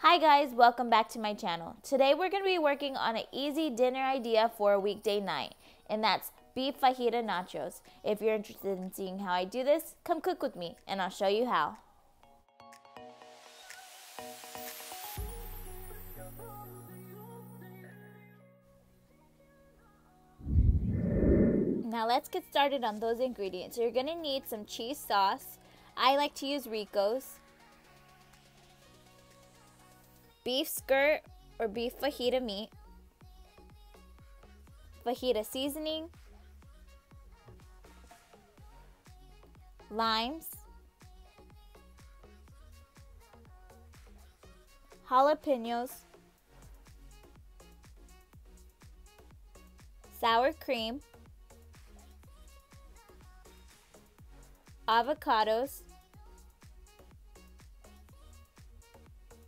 Hi guys, welcome back to my channel. Today we're going to be working on an easy dinner idea for a weekday night, and that's beef fajita nachos. If you're interested in seeing how I do this, come cook with me and I'll show you how. Now let's get started on those ingredients. You're going to need some cheese sauce. I like to use Rico's. Beef skirt or beef fajita meat, fajita seasoning, limes, jalapenos, sour cream, avocados,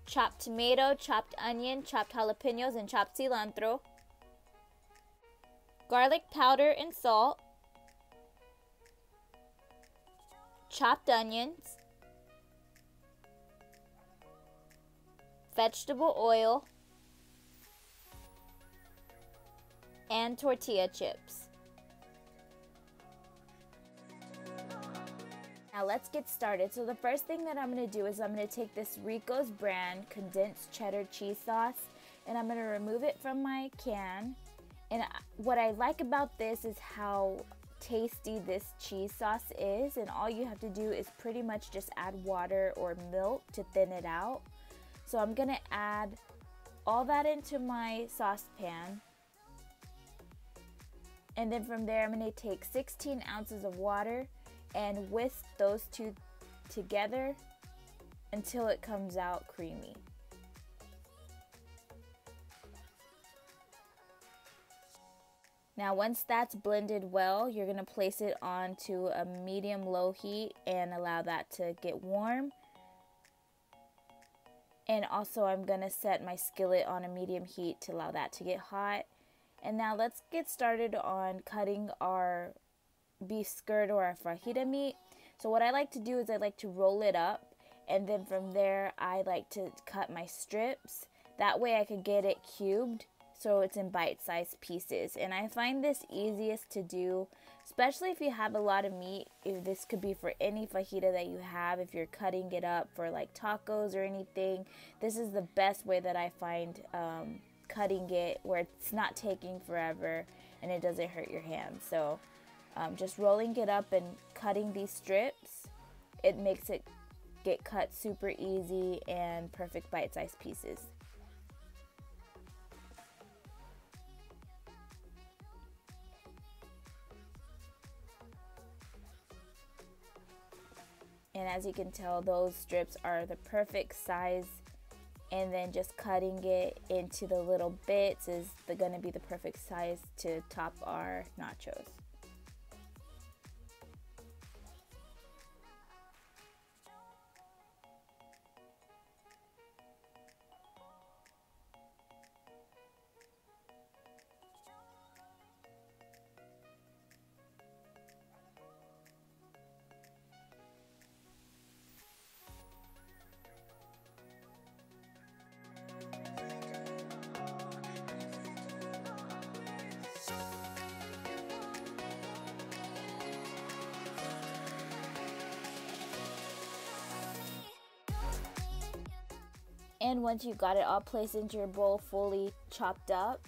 chopped tomato, chopped onion, chopped jalapenos, and chopped cilantro, garlic powder and salt, chopped onions, vegetable oil, and tortilla chips. Now let's get started. So the first thing that I'm going to do is I'm going to take this Rico's brand condensed cheddar cheese sauce and I'm going to remove it from my can. And what I like about this is how tasty this cheese sauce is, and all you have to do is pretty much just add water or milk to thin it out. So I'm going to add all that into my saucepan. And then from there I'm going to take 16 ounces of water and whisk those two together until it comes out creamy. Now once that's blended well, you're going to place it onto a medium-low heat and allow that to get warm. And also I'm going to set my skillet on a medium heat to allow that to get hot. And now let's get started on cutting our beef skirt or a fajita meat. So what I like to do is I like to roll it up, and then from there I like to cut my strips. That way I can get it cubed so it's in bite-sized pieces. And I find this easiest to do, especially if you have a lot of meat. If this could be for any fajita that you have, if you're cutting it up for like tacos or anything, this is the best way that I find cutting it, where it's not taking forever and it doesn't hurt your hands. So just rolling it up and cutting these strips, it makes it get cut super easy and perfect bite-sized pieces. And as you can tell, those strips are the perfect size, and then just cutting it into the little bits is going to be the perfect size to top our nachos. And once you got it all placed into your bowl fully chopped up,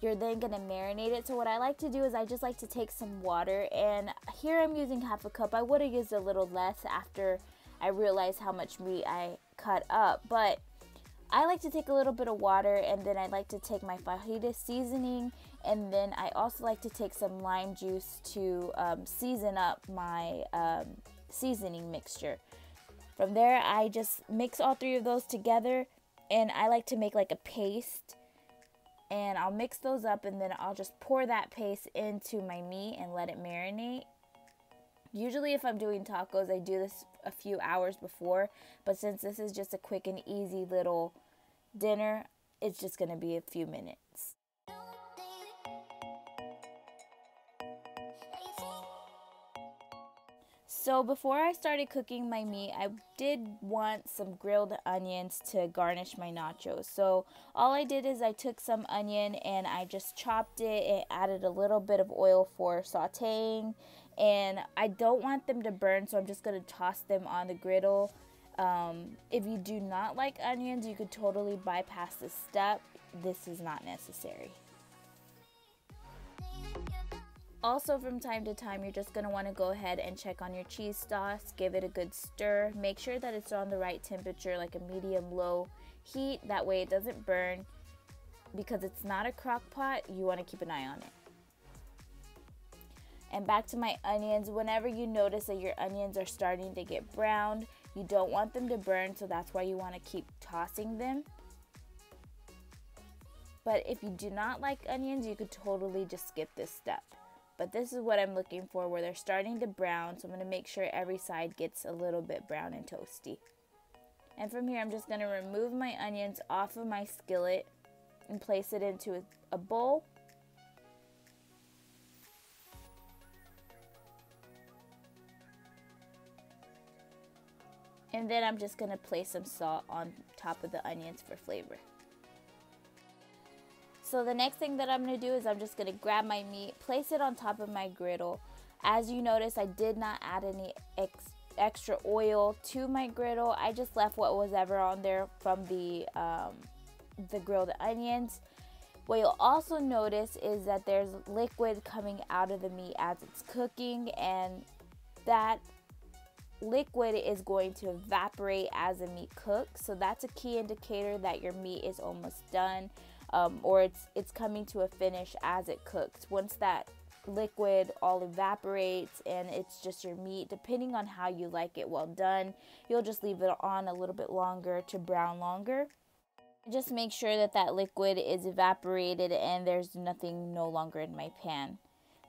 you're then going to marinate it. So what I like to do is I just like to take some water, and here I'm using half a cup. I would have used a little less after I realized how much meat I cut up, but I like to take a little bit of water, and then I like to take my fajita seasoning, and then I also like to take some lime juice to season up my seasoning mixture. From there, I just mix all three of those together, and I like to make like a paste, and I'll mix those up, and then I'll just pour that paste into my meat and let it marinate. Usually if I'm doing tacos, I do this a few hours before, but since this is just a quick and easy little dinner, it's just going to be a few minutes. So before I started cooking my meat, I did want some grilled onions to garnish my nachos. So all I did is I took some onion and I just chopped it and added a little bit of oil for sauteing. And I don't want them to burn, so I'm just going to toss them on the griddle. If you do not like onions, you could totally bypass this step. This is not necessary. Also, from time to time, you're just going to want to go ahead and check on your cheese sauce, give it a good stir, make sure that it's on the right temperature, like a medium-low heat, that way it doesn't burn. Because it's not a crock pot, you want to keep an eye on it. And back to my onions, whenever you notice that your onions are starting to get browned, you don't want them to burn, so that's why you want to keep tossing them. But if you do not like onions, you could totally just skip this step. But this is what I'm looking for, where they're starting to brown. So I'm going to make sure every side gets a little bit brown and toasty. And from here, I'm just going to remove my onions off of my skillet and place it into a bowl. And then I'm just going to place some salt on top of the onions for flavor. So the next thing that I'm going to do is I'm just going to grab my meat, place it on top of my griddle. As you notice, I did not add any extra oil to my griddle. I just left what was ever on there from the grilled onions. What you'll also notice is that there's liquid coming out of the meat as it's cooking, and that liquid is going to evaporate as the meat cooks. So that's a key indicator that your meat is almost done. Or it's coming to a finish as it cooks. Once that liquid all evaporates and it's just your meat, depending on how you like it well done, you'll just leave it on a little bit longer to brown longer. Just make sure that that liquid is evaporated and there's nothing no longer in my pan.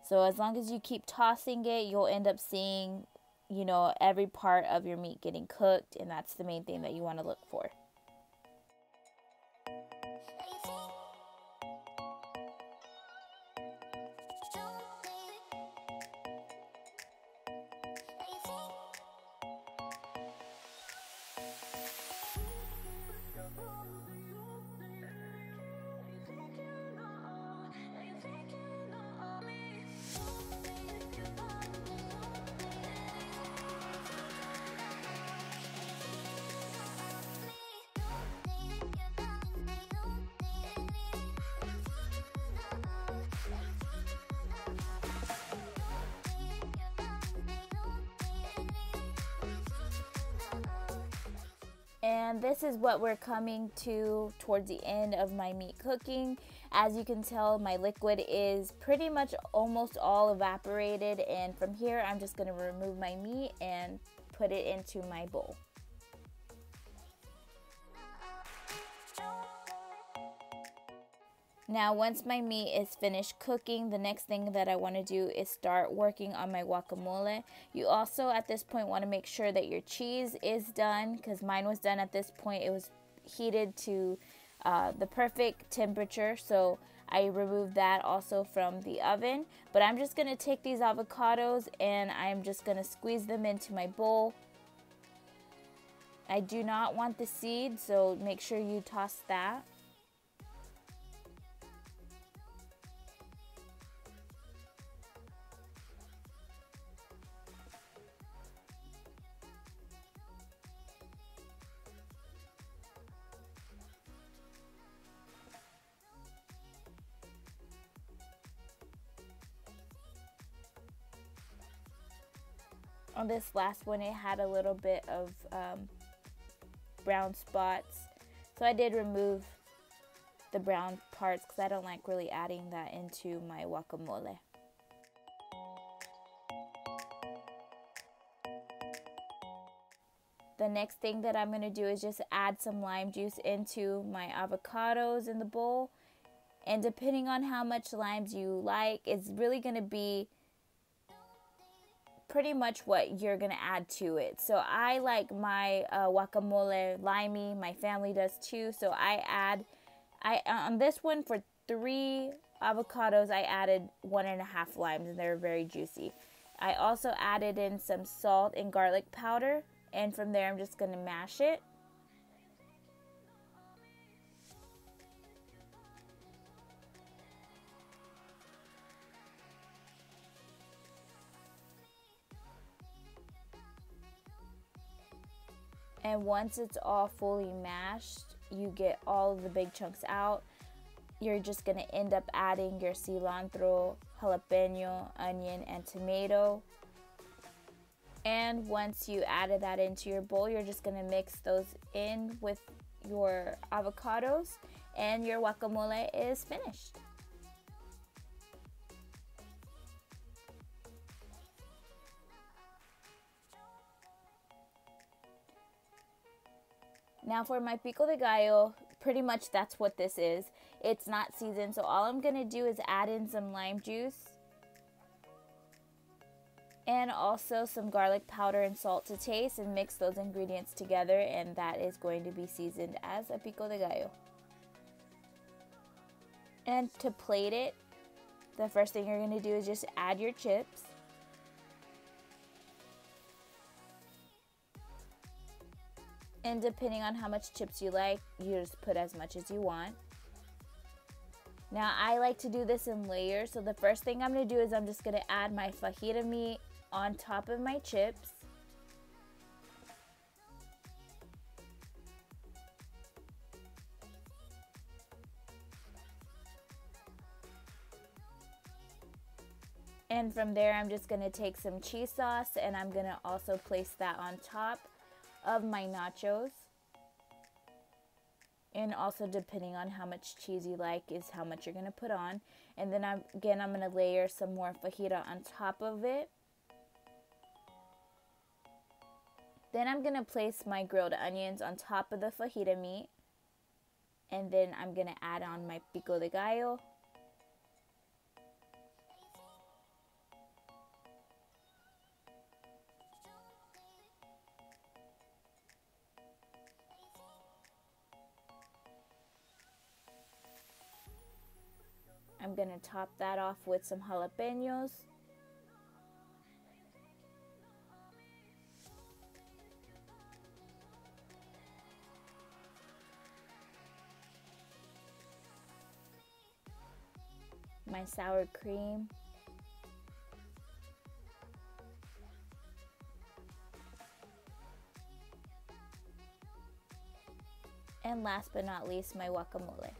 So as long as you keep tossing it, you'll end up seeing, you know, every part of your meat getting cooked, and that's the main thing that you want to look for. And this is what we're coming to towards the end of my meat cooking. As you can tell, my liquid is pretty much almost all evaporated, and from here I'm just going to remove my meat and put it into my bowl. Now, once my meat is finished cooking, the next thing that I want to do is start working on my guacamole. You also, at this point, want to make sure that your cheese is done, because mine was done at this point. It was heated to the perfect temperature, so I removed that also from the oven. But I'm just going to take these avocados and I'm just going to squeeze them into my bowl. I do not want the seed, so make sure you toss that. On this last one, it had a little bit of brown spots, so I did remove the brown parts because I don't like really adding that into my guacamole. The next thing that I'm going to do is just add some lime juice into my avocados in the bowl, and depending on how much limes you like, it's really going to be pretty much what you're gonna add to it. So I like my guacamole limey. My family does too. So on this one, for 3 avocados, I added 1.5 limes, and they're very juicy. I also added in some salt and garlic powder, and from there I'm just going to mash it. And once it's all fully mashed, you get all of the big chunks out. You're just going to end up adding your cilantro, jalapeno, onion, and tomato. And once you added that into your bowl, you're just going to mix those in with your avocados, and your guacamole is finished. Now for my Pico De Gallo, pretty much that's what this is. It's not seasoned, so all I'm going to do is add in some lime juice and also some garlic powder and salt to taste, and mix those ingredients together, and that is going to be seasoned as a Pico De Gallo. And to plate it, the first thing you're going to do is just add your chips. And depending on how much chips you like, you just put as much as you want. Now I like to do this in layers, so the first thing I'm going to do is I'm just going to add my fajita meat on top of my chips. And from there I'm just going to take some cheese sauce, and I'm going to also place that on top of my nachos. And also, depending on how much cheese you like is how much you're going to put on. And then I'm going to layer some more fajita on top of it. Then I'm going to place my grilled onions on top of the fajita meat. And then I'm going to add on my Pico De Gallo. I'm going to top that off with some jalapenos. My sour cream. And last but not least, my guacamole.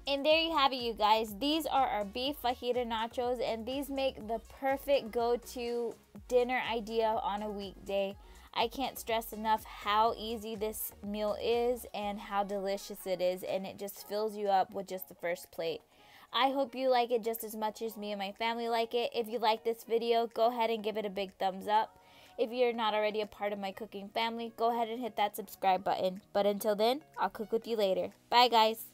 And there you have it, you guys. These are our beef fajita nachos, and these make the perfect go-to dinner idea on a weekday. I can't stress enough how easy this meal is and how delicious it is, and it just fills you up with just the first plate. I hope you like it just as much as me and my family like it. If you like this video, go ahead and give it a big thumbs up. If you're not already a part of my cooking family, go ahead and hit that subscribe button. But until then, I'll cook with you later. Bye, guys.